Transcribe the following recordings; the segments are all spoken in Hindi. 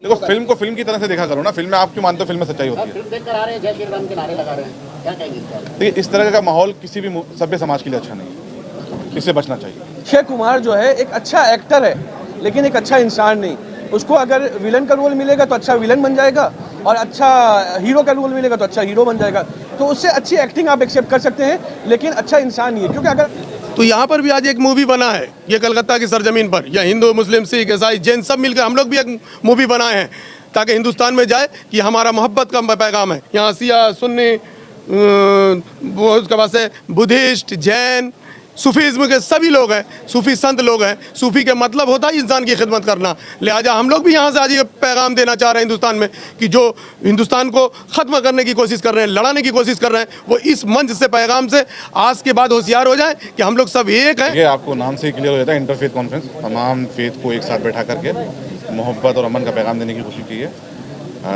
देखो फिल्म को फिल्म की तरह से देखा करो ना, फिल्म में आप क्यों मानते हो फिल्म में सच्चाई होती है? फिल्म देखकर आ रहे हैं, जय श्री राम के नारे लगा रहे हैं, क्या कहेंगे इस बारे में? देखिए इस तरह का माहौल किसी भी सभ्य समाज के लिए अच्छा नहीं है, इससे बचना चाहिए। अक्षय कुमार जो है एक अच्छा एक्टर है, लेकिन एक अच्छा इंसान नहीं। उसको अगर विलन का रोल मिलेगा तो अच्छा विलन बन जाएगा, और अच्छा हीरो का रोल मिलेगा तो अच्छा हीरो बन जाएगा। तो उससे अच्छी एक्टिंग आप एक्सेप्ट कर सकते हैं, लेकिन अच्छा इंसान नहीं है। क्योंकि अगर तो यहाँ पर भी आज एक मूवी बना है, ये कलकत्ता की सरजमीन पर, या हिंदू मुस्लिम सिख ईसाई जैन सब मिलकर हम लोग भी एक मूवी बनाए हैं ताकि हिंदुस्तान में जाए कि हमारा मोहब्बत का पैगाम है। यहाँ सिया सुन्नी वो उसके बाद से बुद्धिस्ट जैन सूफीज़्म के सभी लोग हैं, सूफी संत लोग हैं। सूफी के मतलब होता है इंसान की खिदमत करना। लिहाजा हम लोग भी यहाँ से आज ये पैगाम देना चाह रहे हैं हिंदुस्तान में कि जो हिंदुस्तान को ख़त्म करने की कोशिश कर रहे हैं, लड़ाने की कोशिश कर रहे हैं, वो इस मंच से पैगाम से आज के बाद होशियार हो जाए कि हम लोग सब एक हैं। ये आपको नाम से ही क्लियर हो जाता है, इंटरफेथ कॉन्फ्रेंस। तमाम फेथ को एक साथ बैठा करके मोहब्बत और अमन का पैगाम देने की कोशिश की है।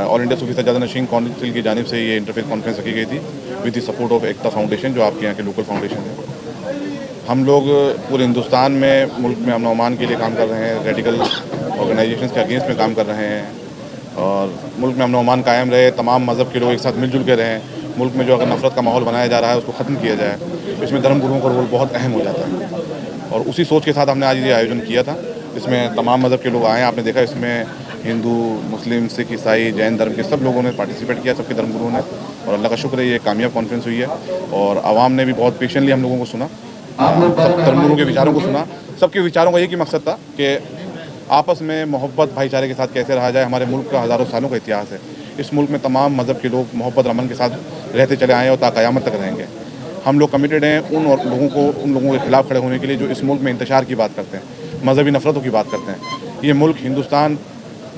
ऑल इंडिया सूफी सज्जादा नशीन काउंसिल की जानिब से ये इंटरफेथ कॉन्फ्रेंस रखी गई थी with the support of Ekta foundation, जो आपके यहाँ के लोकल फाउंडेशन है। हम लोग पूरे हिंदुस्तान में मुल्क में अमन अमान के लिए काम कर रहे हैं, रेडिकल ऑर्गेनाइजेशंस के अगेंस्ट में काम कर रहे हैं, और मुल्क में अमन अमान कायम रहे, तमाम मज़हब के लोग एक साथ मिलजुल के रहें। मुल्क में जो अगर नफरत का माहौल बनाया जा रहा है उसको ख़त्म किया जाए, इसमें धर्म गुरुओं का रोल बहुत अहम हो जाता है। और उसी सोच के साथ हमने आज ये आयोजन किया था, इसमें तमाम मज़हब के लोग आए हैं। आपने देखा इसमें हिंदू मुस्लिम सिख ईसाई जैन धर्म के सब लोगों ने पार्टिसिपेट किया, सबके धर्म गुरुओं ने, और अल्लाह का शुक्र है ये कामयाब कॉन्फ्रेंस हुई है। और आवाम ने भी बहुत पेशेंटली हम लोगों को सुना, सब धर्मगुरुओं के विचारों को सुना। सबके विचारों का एक ही मकसद था कि आपस में मोहब्बत भाईचारे के साथ कैसे रहा जाए। हमारे मुल्क का हज़ारों सालों का इतिहास है, इस मुल्क में तमाम मज़हब के लोग मोहब्बत अमन के साथ रहते चले आए और ता क़यामत तक रहेंगे। हम लोग कमिटेड हैं उन लोगों के खिलाफ़ खड़े होने के लिए जो इस मुल्क में इंतशार की बात करते हैं, मजहबी नफरतों की बात करते हैं। ये मुल्क हिंदुस्तान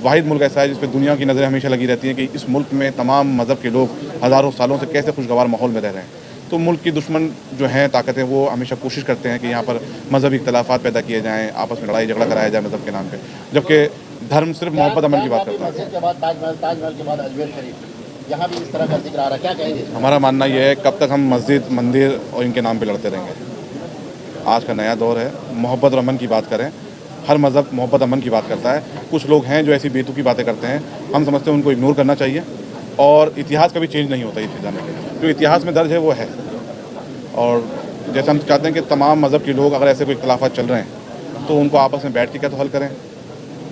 वाहिद मुल्क ऐसा है जिस पर दुनिया की नज़रें हमेशा लगी रहती हैं कि इस मुल्क में तमाम मज़हब के लोग हज़ारों सालों से कैसे खुशगवार माहौल में रह रहे हैं। तो मुल्क की दुश्मन जो हैं ताकतें, वो हमेशा कोशिश करते हैं कि यहाँ पर मजहबी इख्तलाफात पैदा किए जाएँ, आपस में लड़ाई झगड़ा कराया जाए मज़हब के नाम पे, जबकि धर्म सिर्फ मोहब्बत अमन की बात करता है। के बाद ताजमहल के बाद अजमेर शरीफ, यहाँ भी इस तरह का जिक्र आ रहा है, क्या कहेंगे? हमारा मानना यह है कब तक हम मस्जिद मंदिर और इनके नाम पे लड़ते रहेंगे। आज का नया दौर है, मोहब्बत और अमन की बात करें। हर मज़हब मोहब्बत अमन की बात करता है। कुछ लोग हैं जो ऐसी बेतुकी बातें करते हैं, हम समझते हैं उनको इग्नोर करना चाहिए। और इतिहास कभी चेंज नहीं होता, इस जाने के जो इतिहास में दर्ज है वो है। और जैसे हम चाहते हैं कि तमाम मज़हब के लोग अगर ऐसे कोई इख्तलाफात चल रहे हैं तो उनको आपस में बैठ के क्या तो हल करें,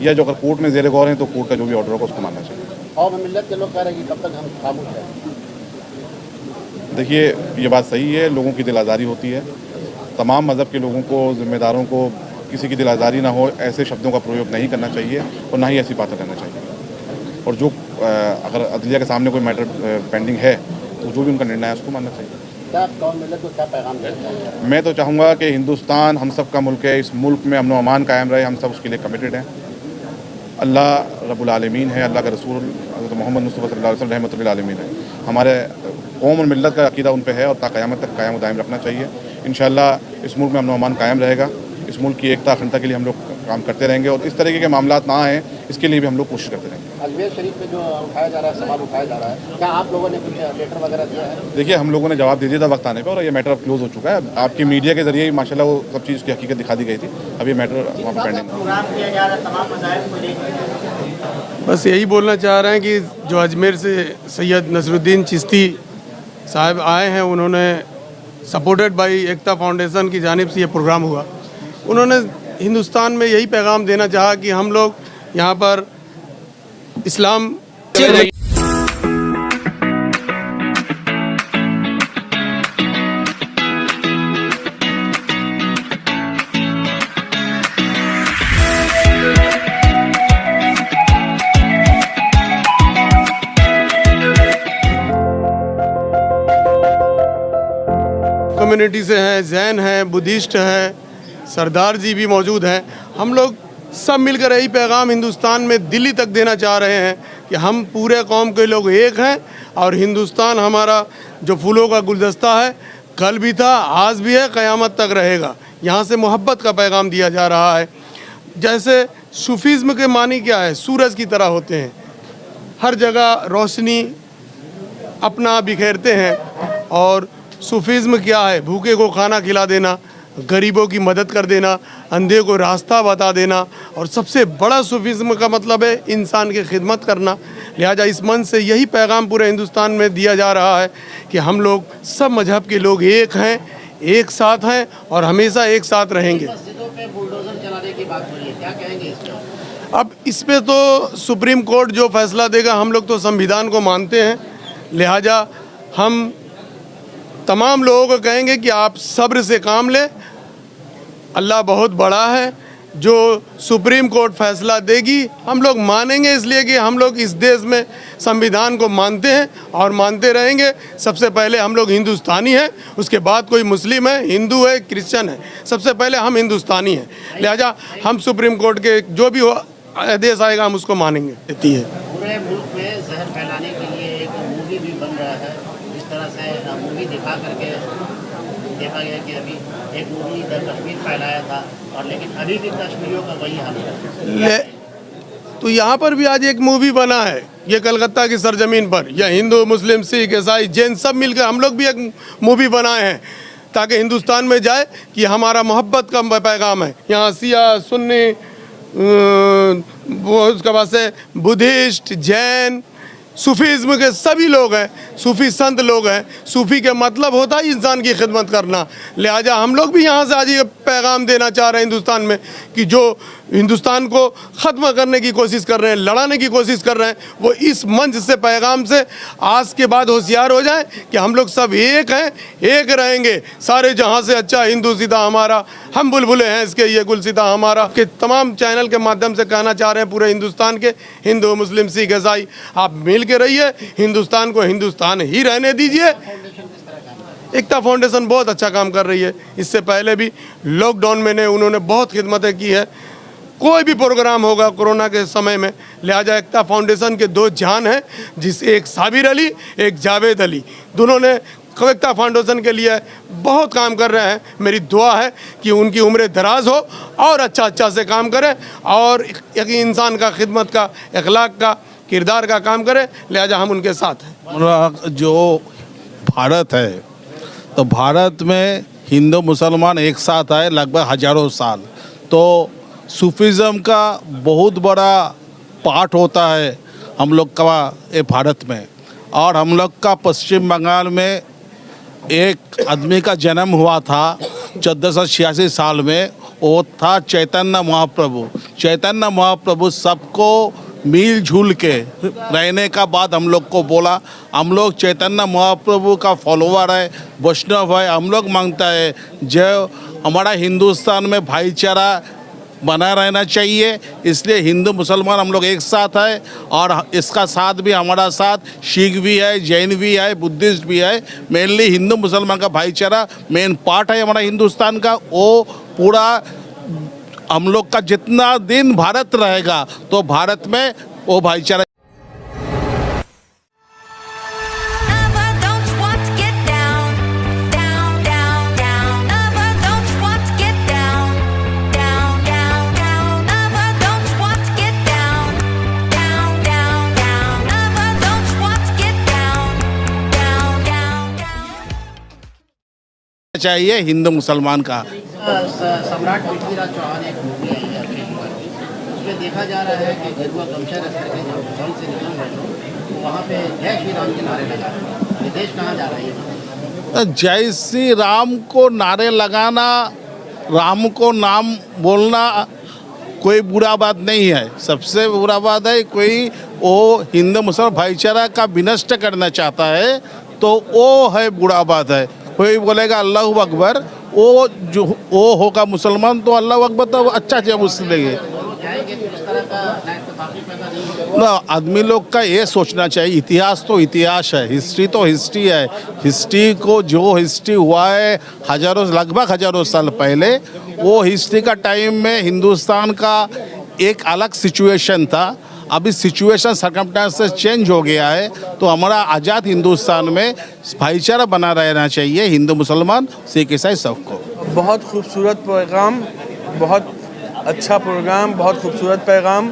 या जो अगर कोर्ट में ज़ेर गौर हैं तो कोर्ट का जो भी ऑर्डर होगा उसको मानना चाहिए। और मिल्लत के लोग कह रहे हैं कि कब तक हम खामोश रहें? देखिए ये बात सही है, लोगों की दिल आज़ारी होती है। तमाम मज़हब के लोगों को, ज़िम्मेदारों को किसी की दिल आज़ारी ना हो ऐसे शब्दों का प्रयोग नहीं करना चाहिए और ना ही ऐसी बातें करना चाहिए। और जो अगर अदलिया के सामने कोई मैटर पेंडिंग है तो जो भी उनका निर्णय है उसको मानना चाहिए। क्या कौन मिल्लत को क्या पैगाम देना चाहिए? मैं तो चाहूँगा कि हिंदुस्तान हम सब का मुल्क है, इस मुल्क में अमन अमान कायम रहे, हम सब उसके लिए कमिटेड हैं। अल्लाह रब्बुल आलमीन है, अल्लाह का रसूल हज़रत मोहम्मद मुस्तफ़ा सल्लल्लाहु अलैहि वसल्लम रहमतुल लिल आलमीन है। हमारे कौम और मिल्लत का अक़ीदा उन पे है और ता क़यामत तक कायम दायम रखना चाहिए। इंशाअल्लाह इस मुल्क में अमन अमान कायम रहेगा। इस मुल्क की एकता अखंडता के लिए हम लोग काम करते रहेंगे और इस तरीके के मामलात ना आएँ इसके लिए भी हम लोग कोशिश करते रहेंगे। अजमेर शरीफ पे जो उठाया जा रहा है, सवाल उठाया जा रहा है, क्या आप लोगों ने कुछ लेटर वगैरह दिया है? देखिए हम लोगों ने जवाब दे दिया था वक्त आने पर और ये मैटर अब क्लोज हो चुका है। आपकी मीडिया के जरिए ही माशाल्लाह वो सब चीज़ की हकीकत दिखा दी गई थी। अब ये मैटर वहाँ पर पेंडिंग है। बस यही बोलना चाह रहे हैं कि जो अजमेर से सैयद नसरुद्दीन चिश्ती साहब आए हैं, उन्होंने सपोर्टेड बाई एकता फाउंडेशन की जानिब से ये प्रोग्राम हुआ। उन्होंने हिंदुस्तान में यही पैगाम देना चाहा कि हम लोग यहाँ पर इस्लाम कम्युनिटी से हैं, जैन हैं, बुद्धिस्ट हैं, सरदार जी भी मौजूद हैं। हम लोग सब मिलकर यही पैगाम हिंदुस्तान में दिल्ली तक देना चाह रहे हैं कि हम पूरे कौम के लोग एक हैं और हिंदुस्तान हमारा जो फूलों का गुलदस्ता है, कल भी था, आज भी है, क़यामत तक रहेगा। यहाँ से मोहब्बत का पैगाम दिया जा रहा है। जैसे सूफीज़्म के मानी क्या है, सूरज की तरह होते हैं, हर जगह रोशनी अपना बिखेरते हैं। और सूफीज़्म क्या है, भूखे को खाना खिला देना, गरीबों की मदद कर देना, अंधे को रास्ता बता देना, और सबसे बड़ा सूफीज़्म का मतलब है इंसान की खिदमत करना। लिहाजा इस मंच से यही पैगाम पूरे हिंदुस्तान में दिया जा रहा है कि हम लोग सब मजहब के लोग एक हैं, एक साथ हैं और हमेशा एक साथ रहेंगे। मस्जिदों पे बुलडोजर चलाने की बात हो रही है, क्या कहेंगे इस पर? अब इस पे तो सुप्रीम कोर्ट जो फैसला देगा, हम लोग तो संविधान को मानते हैं, लिहाजा हम तमाम लोगों को कहेंगे कि आप सब्र से काम लें। अल्लाह बहुत बड़ा है, जो सुप्रीम कोर्ट फैसला देगी हम लोग मानेंगे, इसलिए कि हम लोग इस देश में संविधान को मानते हैं और मानते रहेंगे। सबसे पहले हम लोग हिंदुस्तानी हैं, उसके बाद कोई मुस्लिम है, हिंदू है, क्रिश्चियन है, सबसे पहले हम हिंदुस्तानी हैं। लिहाजा हम सुप्रीम कोर्ट के जो भी आदेश आएगा हम उसको मानेंगे। देती है पूरे मुल्क में जहर फैलाने के लिए एक मूवी भी बन रहा है। इस तरह से मूवी दिखा करके देखा गया कि अभी एक मूवी कश्मीर फैलाया था, और लेकिन अभी भी कश्मीरियों का वही हाल है। तो यहाँ पर भी आज एक मूवी बना है, ये कलकत्ता की सरजमीन पर, या हिंदू, मुस्लिम, सिख, ईसाई, जैन सब मिलकर हम लोग भी एक मूवी बनाए हैं ताकि हिंदुस्तान में जाए कि हमारा मोहब्बत का पैगाम है। यहाँ शिया, सुन्नी, वो उसके बाद से बुद्धिस्ट, जैन, सूफीज़्म के सभी लोग हैं, सूफी संत लोग हैं। सूफी के मतलब होता है इंसान की खिदमत करना। लिहाजा हम लोग भी यहाँ से आज ये पैगाम देना चाह रहे हैं हिंदुस्तान में कि जो हिंदुस्तान को ख़त्म करने की कोशिश कर रहे हैं, लड़ाने की कोशिश कर रहे हैं, वो इस मंच से पैगाम से आज के बाद होशियार हो जाएं कि हम लोग सब एक हैं, एक रहेंगे। सारे जहाँ से अच्छा हिंदू सीता हमारा, हम बुलबुलें हैं इसके, ये गुल सीता हमारा के तमाम चैनल के माध्यम से कहना चाह रहे हैं पूरे हिंदुस्तान के हिंदू, मुस्लिम, सिख, ईसाई, आप मिल के रहिए, हिंदुस्तान को हिंदुस्तान ही रहने दीजिए। एकता फाउंडेशन बहुत अच्छा काम कर रही है। इससे पहले भी लॉकडाउन में उन्होंने बहुत खिदमतें की है। कोई भी प्रोग्राम होगा कोरोना के समय में, लिहाजा एकता फाउंडेशन के दो जान हैं, जिस एक साबिर अली, एक जावेद अली, दोनों ने एकता फाउंडेशन के लिए बहुत काम कर रहे हैं। मेरी दुआ है कि उनकी उम्र दराज हो और अच्छा से काम करें और एक इंसान का खिदमत का, अखलाक का, किरदार का काम करें। लिहाजा हम उनके साथ हैं। जो भारत है, तो भारत में हिंदू मुसलमान एक साथ आए लगभग हजारों साल, तो सूफीज़म का बहुत बड़ा पार्ट होता है हम लोग का ये भारत में। और हम लोग का पश्चिम बंगाल में एक आदमी का जन्म हुआ था 1486 साल में, वो था चैतन्य महाप्रभु। चैतन्य महाप्रभु सबको मिलजुल के रहने का बाद हम लोग को बोला, हम लोग चैतन्य महाप्रभु का फॉलोवर है, वैष्णव है। हम लोग मांगता है जो हमारा हिंदुस्तान में भाईचारा बना रहना चाहिए, इसलिए हिंदू मुसलमान हम लोग एक साथ है। और इसका साथ भी हमारा साथ सिख भी है, जैन भी है, बुद्धिस्ट भी है। मेनली हिंदू मुसलमान का भाईचारा मेन पार्ट है हमारा हिंदुस्तान का। वो पूरा हम लोग का जितना दिन भारत रहेगा तो भारत में वो भाईचारा। चाहिए हिंदू मुसलमान का। सम्राट पृथ्वीराज चौहान एक मूवी आई है अभी, उसमें देखा जा रहा है कि गेरुआ गमछा रख करके जब घर से निकल रहे हो तो वहाँ पे जय श्री राम के नारे लगा रहे हैं। ये देश कहाँ जा रहा है? जय श्री राम को नारे लगाना, राम को नाम बोलना कोई बुरा बात नहीं है। सबसे बुरा बात है कोई वो हिंदू मुसलमान भाईचारा का विनष्ट करना चाहता है तो वो है बुरा बात है। कोई बोलेगा अल्लाह अकबर, वो जो वो होगा मुसलमान तो अल्लाह अकबर तो अच्छा जब उससे लेंगे ना। आदमी लोग का ये सोचना चाहिए, इतिहास तो इतिहास है, हिस्ट्री तो हिस्ट्री है। हिस्ट्री को जो हिस्ट्री हुआ है हजारों लगभग हजारों साल पहले, वो हिस्ट्री का टाइम में हिंदुस्तान का एक अलग सिचुएशन था। अभी सिचुएशन सर्कमस्टेंसेस चेंज हो गया है, तो हमारा आज़ाद हिंदुस्तान में भाईचारा बना रहना चाहिए हिंदू मुसलमान सिख ईसाई सबको। बहुत खूबसूरत पैगाम, बहुत अच्छा प्रोग्राम, बहुत खूबसूरत पैगाम।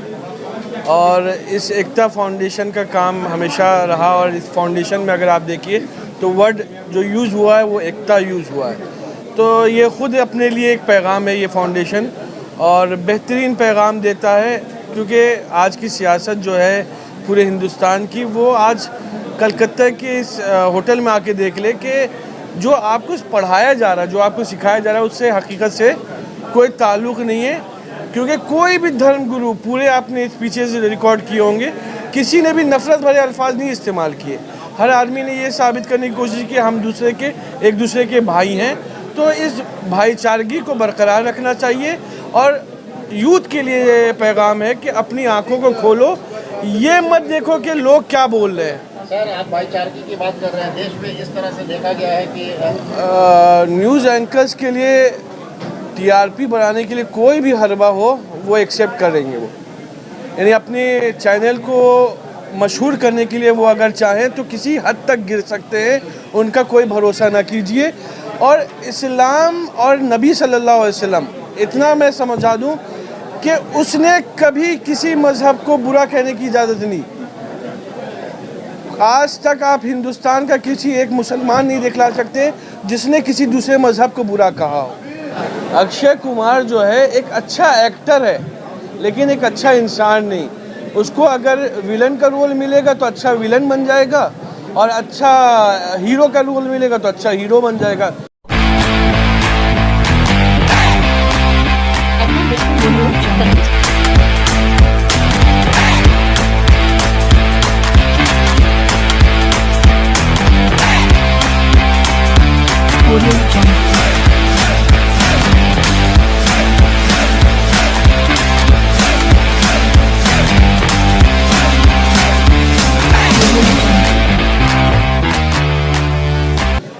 और इस एकता फाउंडेशन का काम हमेशा रहा, और इस फाउंडेशन में अगर आप देखिए तो वर्ड जो यूज़ हुआ है वो एकता यूज़ हुआ है। तो ये ख़ुद अपने लिए एक पैगाम है ये फाउंडेशन, और बेहतरीन पैगाम देता है, क्योंकि आज की सियासत जो है पूरे हिंदुस्तान की, वो आज कलकत्ता के इस होटल में आके देख ले कि जो आपको पढ़ाया जा रहा है, जो आपको सिखाया जा रहा है, उससे हकीकत से कोई ताल्लुक़ नहीं है। क्योंकि कोई भी धर्म गुरु, पूरे आपने पीछे से रिकॉर्ड किए होंगे, किसी ने भी नफ़रत भरे अल्फाज नहीं इस्तेमाल किए। हर आदमी ने ये साबित करने की कोशिश की हम एक दूसरे के भाई हैं। तो इस भाईचारगी को बरकरार रखना चाहिए, और यूथ के लिए ये पैगाम है कि अपनी आंखों को खोलो, ये मत देखो कि लोग क्या बोल रहे हैं। सर, आप भाईचारगी की बात कर रहे हैं, देश में इस तरह से देखा गया है कि न्यूज़ एंकर्स के लिए टीआरपी बढ़ाने के लिए कोई भी हरबा हो वो एक्सेप्ट करेंगे, वो यानी अपने चैनल को मशहूर करने के लिए वो अगर चाहें तो किसी हद तक गिर सकते हैं, उनका कोई भरोसा ना कीजिए। और इस्लाम और नबी सल्लल्लाहु अलैहि वसल्लम, इतना मैं समझा दूं कि उसने कभी किसी मज़हब को बुरा कहने की इजाज़त नहीं। आज तक आप हिंदुस्तान का किसी एक मुसलमान नहीं दिखला सकते जिसने किसी दूसरे मज़हब को बुरा कहा हो। अक्षय कुमार जो है एक अच्छा एक्टर है, लेकिन एक अच्छा इंसान नहीं। उसको अगर विलन का रोल मिलेगा तो अच्छा विलन बन जाएगा, और अच्छा हीरो का रोल मिलेगा तो अच्छा हीरो बन जाएगा।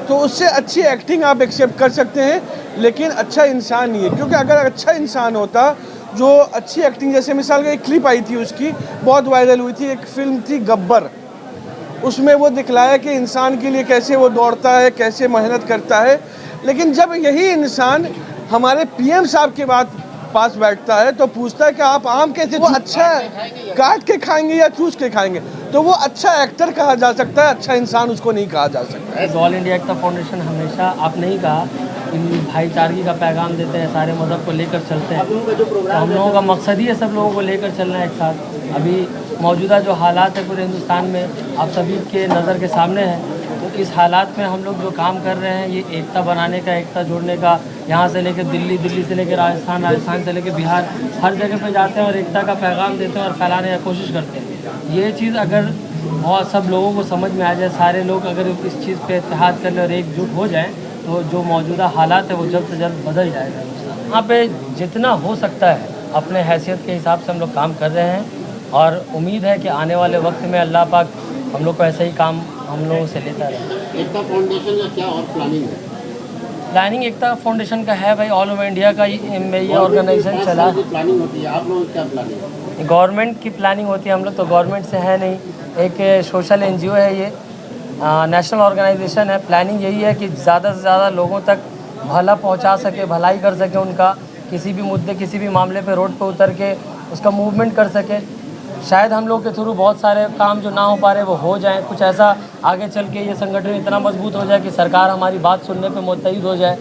तो उससे अच्छी एक्टिंग आप एक्सेप्ट कर सकते हैं, लेकिन अच्छा इंसान नहीं है। क्योंकि अगर अच्छा इंसान होता जो अच्छी एक्टिंग, जैसे मिसाल का एक क्लिप आई थी उसकी, बहुत वायरल हुई थी, एक फिल्म थी गब्बर, उसमें वो दिखलाया कि इंसान के लिए कैसे वो दौड़ता है, कैसे मेहनत करता है। लेकिन जब यही इंसान हमारे पीएम साहब के पास बैठता है तो पूछता है कि आप आम कैसे, वो अच्छा काट के खाएंगे या चूस के खाएंगे, तो वो अच्छा एक्टर कहा जा सकता है, अच्छा इंसान उसको नहीं कहा जा सकता। ऑल इंडिया एकता फाउंडेशन हमेशा, आपने ही कहा, इन भाईचारगी का पैगाम देते हैं, सारे मज़हब को लेकर चलते हैं। तो हम लोगों का मकसद ही है सब लोगों को लेकर चलना एक साथ। अभी मौजूदा जो हालात है पूरे हिंदुस्तान में आप सभी के नज़र के सामने है, तो इस हालात में हम लोग जो काम कर रहे हैं, ये एकता बनाने का, एकता जोड़ने का, यहाँ से लेकर दिल्ली, दिल्ली से लेकर राजस्थान, राजस्थान से लेकर बिहार, हर जगह पे जाते हैं और एकता का पैगाम देते हैं और फैलाने की कोशिश करते हैं। ये चीज़ अगर बहुत सब लोगों को समझ में आ जाए, सारे लोग अगर इस चीज़ पे इत्तेहाद कर ले और एकजुट हो जाएं, तो जो मौजूदा हालात है वो जल्द से जल्द बदल जाएगा। यहाँ पे जितना हो सकता है अपने हैसियत के हिसाब से हम लोग काम कर रहे हैं, और उम्मीद है कि आने वाले वक्त में अल्लाह पाक हम लोग को ऐसा ही काम हम लोगों से लेता रहे। एकता फाउंडेशन का क्या और प्लानिंग है? प्लानिंग एकता फाउंडेशन का है भाई, ऑल ओवर इंडिया का ये ऑर्गेनाइजेशन चला। प्लानिंग होती है, आप लोगों की क्या प्लानिंग है? गवर्नमेंट की प्लानिंग होती है, हम लोग तो गवर्नमेंट से है नहीं, एक सोशल एनजीओ है, ये नेशनल ऑर्गेनाइजेशन है। प्लानिंग यही है कि ज़्यादा से ज़्यादा लोगों तक भला पहुंचा सके, भलाई कर सके उनका, किसी भी मुद्दे, किसी भी मामले पे रोड पे उतर के उसका मूवमेंट कर सके। शायद हम लोग के थ्रू बहुत सारे काम जो ना हो पा रहे वो हो जाएं, कुछ ऐसा आगे चल के ये संगठन इतना मजबूत हो जाए कि सरकार हमारी बात सुनने पे मुतहिद हो जाए।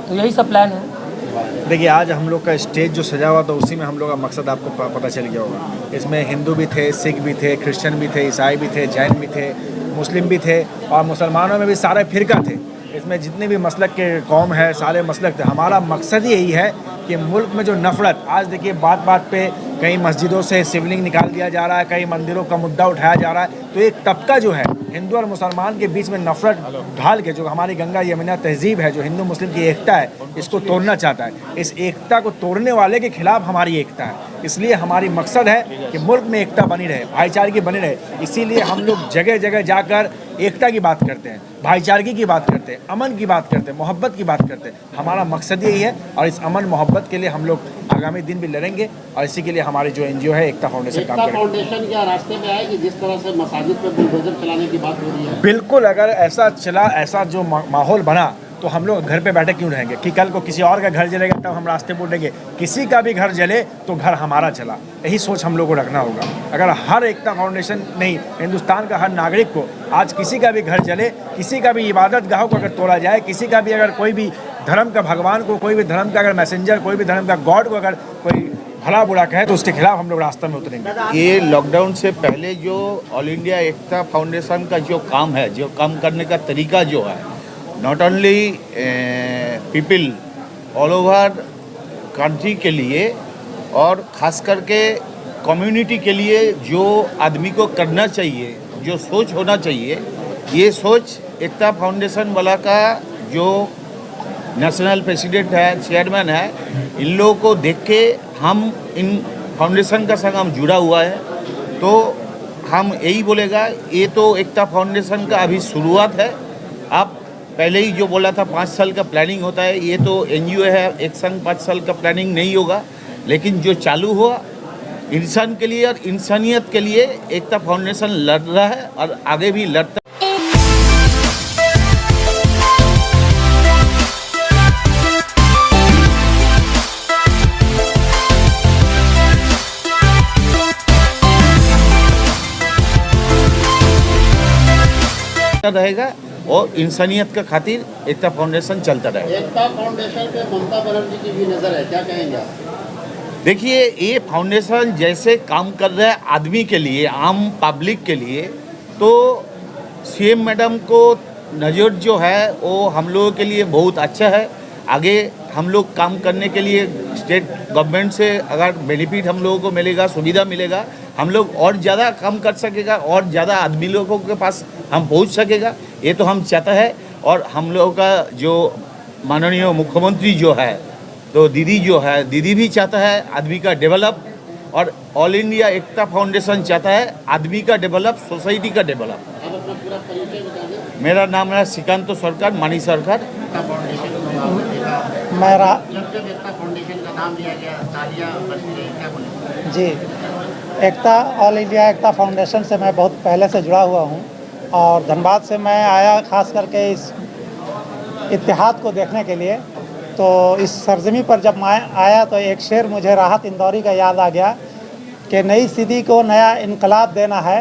तो यही सब प्लान है। देखिए, आज हम लोग का स्टेज जो सजा हुआ था उसी में हम लोग का मकसद आपको पता चल गया होगा। इसमें हिंदू भी थे, सिख भी थे, क्रिश्चियन भी थे, ईसाई भी थे, जैन भी थे, मुस्लिम भी थे, और मुसलमानों में भी सारे फ़िरका थे। इसमें जितने भी मसलक के कौम है, सारे मसलक थे। हमारा मकसद ही यही है कि मुल्क में जो नफ़रत, आज देखिए बात बात पे कई मस्जिदों से शिवलिंग निकाल दिया जा रहा है, कई मंदिरों का मुद्दा उठाया जा रहा है, तो एक तबका जो है हिंदू और मुसलमान के बीच में नफ़रत ढाल के, जो हमारी गंगा यमुना तहजीब है, जो हिंदू मुस्लिम की एकता है, इसको तोड़ना चाहता है। इस एकता को तोड़ने वाले के खिलाफ हमारी एकता है। इसलिए हमारी मकसद है कि मुल्क में एकता बनी रहे, भाईचारगी बनी रहे। इसीलिए हम लोग जगह जगह जाकर एकता की बात करते हैं, भाईचारगी की बात करते हैं, अमन की बात करते हैं, मोहब्बत की बात करते हैं। हमारा मकसद यही है, और इस अमन मोहब्बत के लिए हम लोग आगामी दिन भी लड़ेंगे, और इसी के लिए हमारी जो एनजीओ है एकता फाउंडेशन काम करेगी। फाउंडेशन क्या रास्ते में आएगी जिस तरह से मसाजिद पे बुलडोजर चलाने की बात हो रही है? बिल्कुल, अगर ऐसा चला, ऐसा जो माहौल बना, तो हम लोग घर पे बैठे क्यों रहेंगे कि कल को किसी और का घर जलेगा तब हम रास्ते पर उठेंगे। किसी का भी घर जले तो घर हमारा चला, यही सोच हम लोग को रखना होगा। अगर हर एकता फाउंडेशन नहीं, हिंदुस्तान का हर नागरिक को आज किसी का भी घर जले, किसी का भी इबादत गाह को अगर तोड़ा जाए, किसी का भी अगर कोई भी धर्म का भगवान को, कोई भी धर्म का अगर मैसेंजर, कोई भी धर्म का गॉड को अगर कोई भला बुरा कहे तो उसके खिलाफ हम लोग रास्ते में उतरेंगे। ये लॉकडाउन से पहले जो ऑल इंडिया एकता फाउंडेशन का जो काम है, जो काम करने का तरीका जो है, not only people all over country के लिए और ख़ास करके कम्युनिटी के लिए जो आदमी को करना चाहिए, जो सोच होना चाहिए, ये सोच एकता फाउंडेशन वाला का जो नेशनल प्रेसिडेंट है, चेयरमैन है, इन लोगों को देख के हम इन फाउंडेशन का संग हम जुड़ा हुआ है। तो हम यही बोलेगा, ये तो एकता फाउंडेशन का अभी शुरुआत है। आप पहले ही जो बोला था 5 साल का प्लानिंग होता है, ये तो एनजीओ है, एक संग 5 साल का प्लानिंग नहीं होगा, लेकिन जो चालू हुआ इंसान के लिए और इंसानियत के लिए एकता फाउंडेशन लड़ रहा है और आगे भी लड़ता रहेगा और इंसानियत का खातिर एकता फाउंडेशन चलता रहेगा। एकता फाउंडेशन पे ममता बनर्जी की भी नज़र है, क्या कहेंगे आप? देखिए, ये फाउंडेशन जैसे काम कर रहा है आदमी के लिए, आम पब्लिक के लिए, तो सीएम मैडम को नज़र जो है वो हम लोगों के लिए बहुत अच्छा है। आगे हम लोग काम करने के लिए स्टेट गवर्नमेंट से अगर बेनिफिट हम लोगों को मिलेगा, सुविधा मिलेगा, हम लोग और ज़्यादा काम कर सकेगा और ज़्यादा आदमी लोगों के पास हम पहुंच सकेगा, ये तो हम चाहते हैं। और हम लोगों का जो माननीय मुख्यमंत्री जो है, तो दीदी जो है, दीदी भी चाहता है आदमी का डेवलप, और ऑल इंडिया एकता फाउंडेशन चाहता है आदमी का डेवलप, सोसाइटी का डेवलप। आप अपना पूरा परिचय बता दें। मेरा नाम है श्रीकांत सरकार, मानी सरकार। एकता फाउंडेशन को आपने देखा, मेरा जब एकता फाउंडेशन का नाम लिया गया, तालियां बजती रही, क्या बोले? जी, एकता ऑल इंडिया एकता फाउंडेशन से मैं बहुत पहले से जुड़ा हुआ हूँ और धनबाद से मैं आया खास करके इस इत्तेहाद को देखने के लिए। तो इस सरजमी पर जब मैं आया तो एक शेर मुझे राहत इंदौरी का याद आ गया कि नई सदी को नया इनकलाब देना है,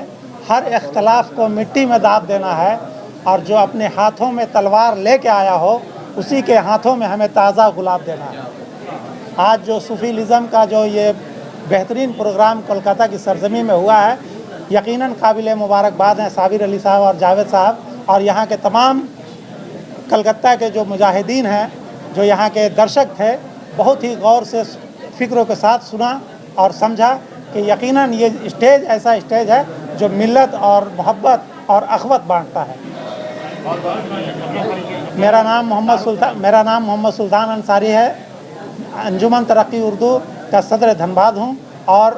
हर इख्तलाफ को मिट्टी में दाब देना है, और जो अपने हाथों में तलवार लेके आया हो उसी के हाथों में हमें ताज़ा गुलाब देना है। आज जो सूफीलिज़म का जो ये बेहतरीन प्रोग्राम कोलकाता की सरजमी में हुआ है, यकीनन काबिल मुबारकबाद हैं साबिर अली साहब और जावेद साहब और यहाँ के तमाम कलकत्ता के जो मुजाहिदीन हैं, जो यहाँ के दर्शक थे, बहुत ही गौर से फ़िक्रों के साथ सुना और समझा कि यकीनन ये स्टेज ऐसा स्टेज है जो मिल्लत और मोहब्बत और अख़वत बांटता है। मेरा नाम मोहम्मद सुल्तान अंसारी है, अंजुमन तरक्की उर्दू का सदर धनबाद हूँ और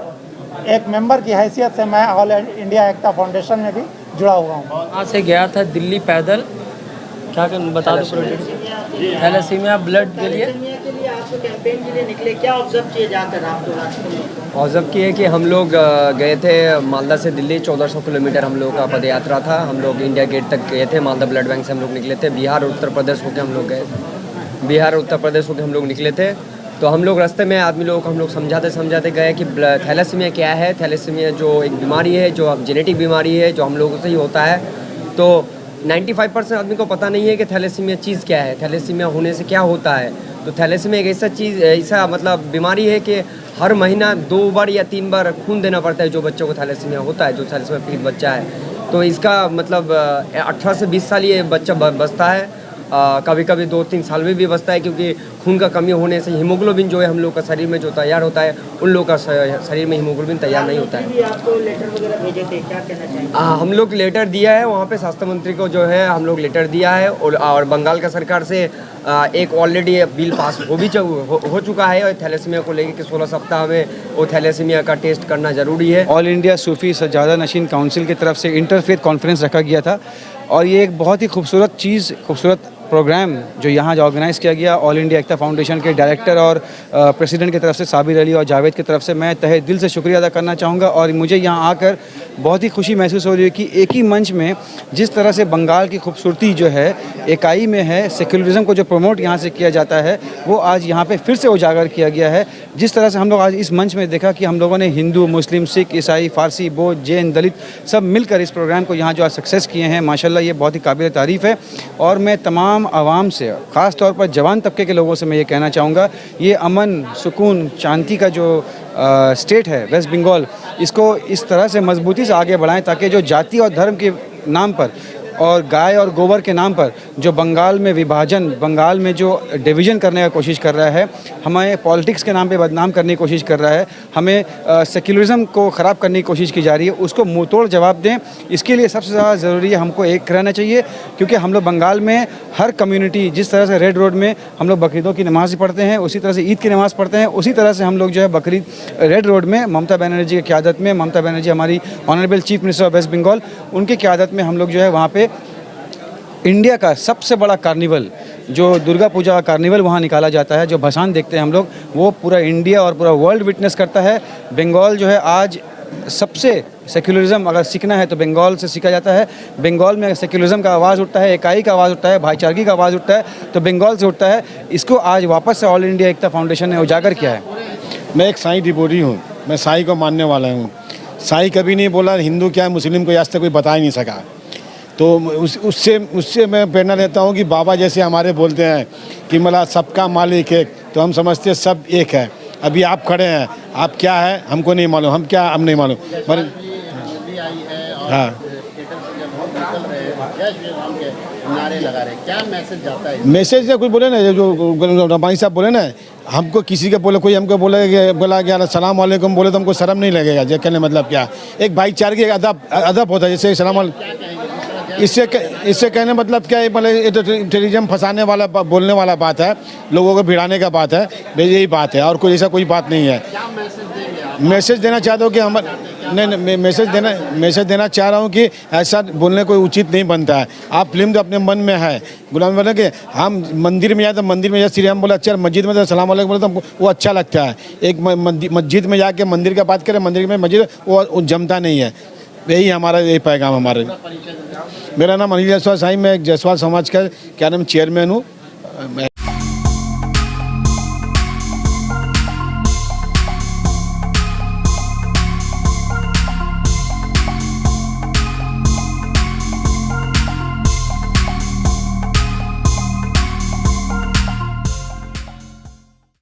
एक मेंबर की हैसियत से मैं ऑल इंडिया एकता फाउंडेशन में भी जुड़ा हुआ हूँ। वहाँ से गया था दिल्ली पैदल, क्या बता दो, थैलेसीमिया ब्लड के लिए आपको कैंपेन के लिए निकले, क्या ऑब्जर्व किए जाकर आपको रास्ते में? ऑब्जर्व किए कि हम लोग गए थे मालदा से दिल्ली, 1400 किलोमीटर हम लोग का पद यात्रा था। हम लोग इंडिया गेट तक गए थे, मालदा ब्लड बैंक से हम लोग निकले थे। बिहार उत्तर प्रदेश होकर हम लोग गए, बिहार उत्तर प्रदेश होकर हम लोग निकले थे। तो हम लोग रास्ते में आदमी लोगों को हम लोग समझाते गए कि थैलेसीमिया क्या है। थैलेसीमिया जो एक बीमारी है, जो जेनेटिक बीमारी है, जो हम लोगों से ही होता है। तो 95% आदमी को पता नहीं है कि थैलेसीमिया चीज़ क्या है, थैलेसीमिया होने से क्या होता है। तो थैलेसीमिया एक ऐसा चीज़, ऐसा मतलब बीमारी है कि हर महीना 2 बार या 3 बार खून देना पड़ता है जो बच्चों को थैलेसीमिया होता है, जो थैलेसीमिया पीड़ित बच्चा है। तो इसका मतलब 18 से 20 साल ये बच्चा बचता है, कभी कभी 2-3 साल में भी बचता है, क्योंकि खून का कमी होने से हीमोग्लोबिन जो है हम लोग का शरीर में जो तैयार होता है, उन लोग का शरीर में हीमोग्लोबिन तैयार नहीं होता है। आपको लेटर वगैरह भेजे थे, क्या कहना चाहिए? हम लोग लेटर दिया है वहाँ पे, स्वास्थ्य मंत्री को जो है हम लोग लेटर दिया है। और बंगाल का सरकार से एक ऑलरेडी बिल पास हो चुका है और थैलेसीमिया को लेकर कि 16 सप्ताह में वो थैलेसीमिया का टेस्ट करना ज़रूरी है। ऑल इंडिया सूफी सज्जादा नशीन काउंसिल की तरफ से इंटरफेथ कॉन्फ्रेंस रखा गया था और ये एक बहुत ही खूबसूरत प्रोग्राम जो यहाँ ऑर्गेनाइज़ किया गया ऑल इंडिया एकता फाउंडेशन के डायरेक्टर और प्रेसिडेंट की तरफ से साबिर अली और जावेद की तरफ से मैं तहे दिल से शुक्रिया अदा करना चाहूँगा। और मुझे यहाँ आकर बहुत ही खुशी महसूस हो रही है कि एक ही मंच में जिस तरह से बंगाल की खूबसूरती जो है इकाई में है, सेक्युलरिज्म को जो प्रमोट यहाँ से किया जाता है वो आज यहाँ पे फिर से उजागर किया गया है। जिस तरह से हम लोग आज इस मंच में देखा कि हम लोगों ने हिंदू, मुस्लिम, सिख, ईसाई, फारसी, बौद्ध, जैन, दलित सब मिलकर इस प्रोग्राम को यहाँ जो आज सक्सेस किए हैं, माशाल्लाह ये बहुत ही काबिल तारीफ़ है। और मैं तमाम तमाम आवाम से, ख़ास तौर पर जवान तबके के लोगों से मैं ये कहना चाहूँगा, ये अमन, सुकून, शांति का जो स्टेट है वेस्ट बंगाल, इसको इस तरह से मजबूती से आगे बढ़ाएं ताकि जो जाति और धर्म के नाम पर और गाय और गोबर के नाम पर जो बंगाल में विभाजन, बंगाल में जो डिवीज़न करने का कोशिश कर रहा है, हमें पॉलिटिक्स के नाम पे बदनाम करने की कोशिश कर रहा है, हमें सेक्युलरिज्म को ख़राब करने की कोशिश की जा रही है, उसको मुँह तोड़ जवाब दें। इसके लिए सबसे ज़्यादा ज़रूरी है हमको एक रहना चाहिए, क्योंकि हम लोग बंगाल में हर कम्युनिटी, जिस तरह से रेड रोड में हम लोग बकरीदों की नमाज़ पढ़ते हैं, उसी तरह से ईद की नमाज़ पढ़ते हैं, उसी तरह से हम लोग जो है बकरीद रेड रोड में ममता बनर्जी की क़यादत में, ममता बनर्जी हमारी honourable chief minister of West Bengal, उनकी क़यादत में हम लोग जो है वहाँ पे इंडिया का सबसे बड़ा कार्निवल, जो दुर्गा पूजा का कार्निवल वहाँ निकाला जाता है, जो भसान देखते हैं हम लोग, वो पूरा इंडिया और पूरा वर्ल्ड विटनेस करता है। बंगाल जो है आज सबसे सेक्युलरिज्म अगर सीखना है तो बंगाल से सीखा जाता है। बंगाल में सेक्युलरिज्म का आवाज़ उठता है, इकाई का आवाज़ उठता है, भाईचारगी का आवाज़ उठता है, तो बंगाल से उठता है। इसको आज वापस से ऑल इंडिया एकता फाउंडेशन ने उजागर किया है। मैं एक साईं डिवोटी हूँ, मैं साईं को मानने वाला हूँ। साईं कभी नहीं बोला हिंदू क्या है मुस्लिम को, आज तक कोई बता ही नहीं सका। तो उससे मैं प्रेरणा लेता हूँ कि बाबा जैसे हमारे बोलते हैं कि मतलब सबका मालिक एक, तो हम समझते हैं सब एक है। अभी आप खड़े हैं, आप क्या है हमको नहीं मालूम, हम क्या हम नहीं मालूम, पर हाँ नारे लगा रहे, क्या मैसेज जाता है? मैसेज से कुछ बोले ना, जो रबानी साहब बोले ना, हमको किसी के बोले, कोई हमको बोला कि अस्सलाम वालेकुम बोले तो हमको शर्म नहीं लगेगा। जो कहने मतलब क्या, एक भाईचारे की अदब होता है, जैसे सलाम। इससे कहने मतलब क्या है, मतलब टेररिज्म फंसाने वाला बोलने वाला बात है, लोगों को भिड़ाने का बात है, यही बात है और कोई ऐसा कोई बात नहीं है। मैसेज देना चाहता हूँ कि हम नहीं मैसेज देना चाह रहा हूँ कि ऐसा बोलने कोई उचित नहीं बनता है। आप फिल्म तो अपने मन में है, गुलाम बोले कि हम मंदिर में जाए तो मंदिर में जाए श्री राम बोले अच्छा, मस्जिद में तो सलाम वालेकुम बोले तो वो अच्छा लगता है। एक मस्जिद में जाके मंदिर का बात करें, मंदिर में मस्जिद वो जमता नहीं है। यही हमारा यही पैगाम हमारे। मेरा नाम अनिल जायसवाल साईं, मैं एक जायसवाल समाज का क्या नाम चेयरमैन हूँ।